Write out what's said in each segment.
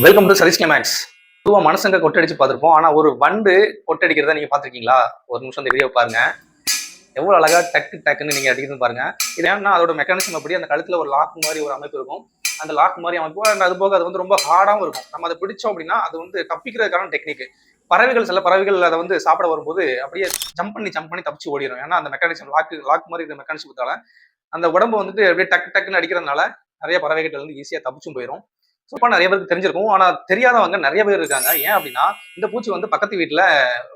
Welcome to Satish climax. பொதுவாக மனுஷங்க கொட்டடிச்சு பார்த்துருப்போம். ஆனால் ஒரு வண்டு கொட்டடிக்கிறத நீங்கள் பார்த்துருக்கீங்களா? ஒரு நிமிஷம் இந்த வீடியோ பாருங்க. எவ்வளோ அழகா டக்கு டக்குன்னு நீங்கள் அடிக்கிறது பாருங்க. இது ஏன்னா அதோட மெக்கானிசம் அப்படி அந்த கழுத்தில் ஒரு லாக் மாதிரி ஒரு அமைப்பு இருக்கும். அந்த லாக் மாதிரி அமைப்பு அது போக அது வந்து ரொம்ப ஹார்டாகவும் இருக்கும். நம்ம அதை பிடிச்சோம் அப்படின்னா அது வந்து தப்பிக்கிறதுக்கான டெக்னிக். பறவைகள் சில பறவைகள் அதை வந்து சாப்பிட வரும்போது அப்படியே ஜம்ப் பண்ணி தப்பிச்சு ஓடிடும். ஏன்னா அந்த மெக்கானிசம் லாக் மாதிரி இருக்கிற மெக்கானிசத்தால அந்த உடம்பு வந்துட்டு அப்படியே டக்கு டக்குன்னு அடிக்கிறதுனால நிறைய பறவைகள் வந்து ஈஸியாக தப்பிச்சும் போயிடும். சூப்பா நிறைய பேருக்கு தெரிஞ்சிருக்கும். ஆனா தெரியாதவங்க நிறைய பேர் இருக்காங்க. ஏன் அப்படின்னா, இந்த பூச்சி வந்து பக்கத்து வீட்ல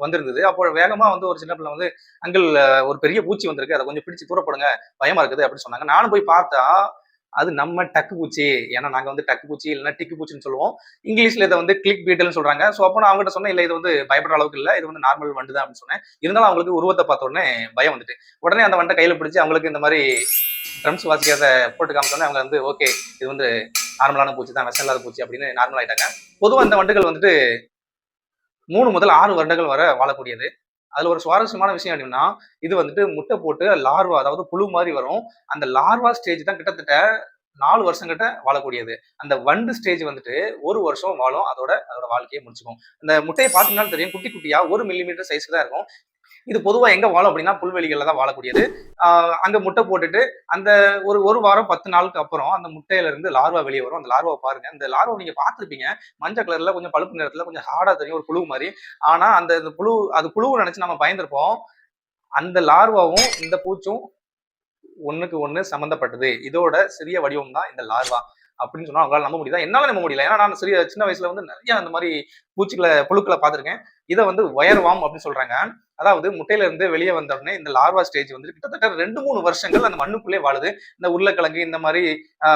வந்திருந்தது. அப்போ வேகமா வந்து ஒரு சின்ன பிள்ளை வந்து, "அங்கிள் ஒரு பெரிய பூச்சி வந்திருக்கு. அத கொஞ்சம் பிடிச்சு தூர போடுங்க. பயமா இருக்குது." அப்படின்னு சொன்னாங்க. நானும் போய் பார்த்தா, அது நம்ம டக்கு பூச்சி. ஏன்னா நாங்க வந்து டக்கு பூச்சி இல்லன்னா டிக்கு பூச்சின்னு சொல்லுவோம். இங்கிலீஷ்ல இத வந்து கிளிக் பீட்டல்ன்னு சொல்றாங்க. சோ அப்ப நான் அவங்ககிட்ட சொன்னேன், "இல்ல இது வந்து பயப்படுற அளவுக்கு இல்ல. இது வந்து நார்மல் வண்டு தான்." அப்படின்னு சொன்னேன். இருந்தாலும் அவங்களுக்கு உருவத்த பார்த்த உடனே பயம் வந்துட்டு. உடனே அந்த வண்ட கையில பிடிச்சு அவங்களுக்கு இந்த மாரி ட்ரம்ஸ் வாசிக்கிறத போட்டு காமிச்சோன்னே அவங்க வந்து ஓகே இது வந்து நார்மலான பூச்சி தான், விஷம் இல்லாத பூச்சி அப்படின்னு நார்மல் ஆயிட்டாங்க. பொதுவா இந்த வண்டுகள் வந்துட்டு 3 முதல் 6 வருடங்கள் வரை வாழக்கூடியது. அதுல ஒரு சுவாரஸ்யமான விஷயம் என்னன்னா, இது வந்துட்டு முட்டை போட்டு லார்வா அதாவது புழு மாரி வரும். அந்த லார்வா ஸ்டேஜ் தான் கிட்டத்தட்ட 4 வருஷம் கிட்ட வாழக்கூடியது. அந்த வண்டு ஸ்டேஜ் வந்துட்டு 1 வருஷம் வாழும். அதோட அதோட வாழ்க்கையை முடிச்சுக்கும். அந்த முட்டைய பார்த்தீங்கன்னாலும் தெரியும். குட்டி குட்டியா 1 மில்லிமீட்டர் சைஸ்க்கு தான் இருக்கும். இது பொதுவா எங்க வாழும் அப்படின்னா புல்வெளிகள்ல தான் வாழக்கூடியது. அங்க முட்டை போட்டுட்டு அந்த ஒரு வாரம் 10 நாளுக்கு அப்புறம் அந்த முட்டையில இருந்து லார்வா வெளியே வரும். அந்த லார்வாவை பாருங்க. அந்த லார்வாவை நீங்க பார்த்திருப்பீங்க. மஞ்சள் கலர்ல கொஞ்சம் பழுப்பு நிறத்துல கொஞ்சம் ஹார்டா தெரியும் ஒரு புழு மாதிரி. ஆனா அந்த புழு அது புழுவை நினைச்சு நம்ம பயந்திருப்போம். அந்த லார்வாவும் இந்த பூச்சும் ஒண்ணுக்கு ஒண்ணு சம்பந்தப்பட்டது. இதோட சிறிய வடிவம் தான் இந்த லார்வா. அப்படின்னு சொன்னா அவங்களால நம்ப முடியுதா? என்னால நம்ப முடியல. ஏன்னா நான் சின்ன வயசுல வந்து நிறைய அந்த மாதிரி புழுக்களை பார்த்திருக்கேன். இதை வந்து ஒயர் வார்ம் அப்படின்னு சொல்றாங்க. அதாவது முட்டையில இருந்து வெளியே வந்த உடனே இந்த லார்வா ஸ்டேஜ் வந்து கிட்டத்தட்ட 2-3 வருஷங்கள் அந்த மண்ணுக்குள்ளே வாழுது. இந்த உருளைக்கிழங்கு இந்த மாதிரி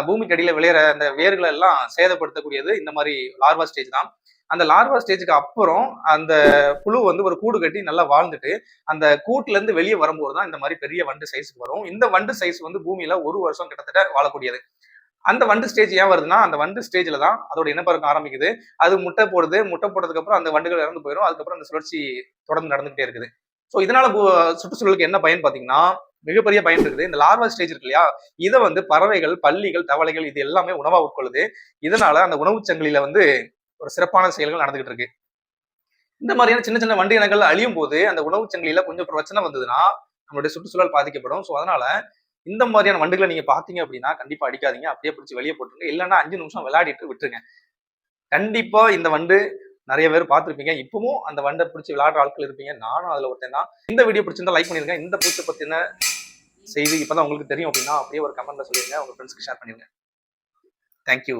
பூமிக்கு அடியில விளையிற அந்த வேர்களை எல்லாம் சேதப்படுத்தக்கூடியது இந்த மாதிரி லார்வா ஸ்டேஜ் தான். அந்த லார்வா ஸ்டேஜுக்கு அப்புறம் அந்த புழு வந்து ஒரு கூடு கட்டி நல்லா வாழ்ந்துட்டு அந்த கூட்டுல இருந்து வெளியே வரும்போது தான் இந்த மாதிரி பெரிய வண்டு சைஸ்க்கு வரும். இந்த வண்டு சைஸ் வந்து பூமியில 1 வருஷம் கிட்டத்தட்ட வாழக்கூடியது. அந்த வண்டு ஸ்டேஜ் ஏன் வருதுன்னா அந்த வண்டு ஸ்டேஜ்ல தான் அதோட இனப்பெருக்கம் ஆரம்பிக்குது. அது முட்டை போடுது. முட்டை போட்டதுக்கு அப்புறம் அந்த வண்டுகள் இறந்து போயிடும். அதுக்கப்புறம் அந்த சுழற்சி தொடர்ந்து நடந்துகிட்டே இருக்குது. சோ இதனால சுற்றுச்சூழலுக்கு என்ன பயன் பாத்தீங்கன்னா மிகப்பெரிய பயன் இருக்குது. இந்த லார்வா ஸ்டேஜ் இருக்கு இல்லையா? இதை வந்து பறவைகள், பல்லிகள், தவளைகள் இது எல்லாமே உணவா உட்கொள்ளுது. இதனால அந்த உணவுச் சங்கிலியில வந்து ஒரு சிறப்பான செயல்கள் நடந்துகிட்டு இருக்கு. இந்த மாதிரியான சின்ன சின்ன வண்டு இனங்கள் அழியும் போது அந்த உணவுச் சங்கிலியில கொஞ்சம் பிரச்சனை வந்ததுன்னா நம்மளுடைய சுற்றுச்சூழல் பாதிக்கப்படும். சோ அதனால இந்த மாதிரியான வண்டுகளை நீங்க பாத்தீங்க அப்படின்னா கண்டிப்பா அடிக்காதீங்க. அப்படியே பிடிச்சி வெளியே போட்டுருங்க. இல்லைன்னா 5 நிமிஷம் விளையாடிட்டு விட்டுருங்க. கண்டிப்பா இந்த வண்டு நிறைய பேர் பார்த்திருப்பீங்க. இப்பவும் அந்த வண்டை பிடிச்சி விளையாடுற ஆட்கள் இருப்பீங்க. நானும் அதுல ஒருத்தன் தான். இந்த வீடியோ பிடிச்சிருந்தா லைக் பண்ணிருங்க. இந்த பூச்சை பத்தின செய்தி இப்பதான் உங்களுக்கு தெரியும் அப்படின்னா அப்படியே ஒரு கமெண்ட்ல சொல்லிருங்க. உங்க ஃப்ரெண்ட்ஸ்க்கு ஷேர் பண்ணிருங்க. தேங்க்யூ.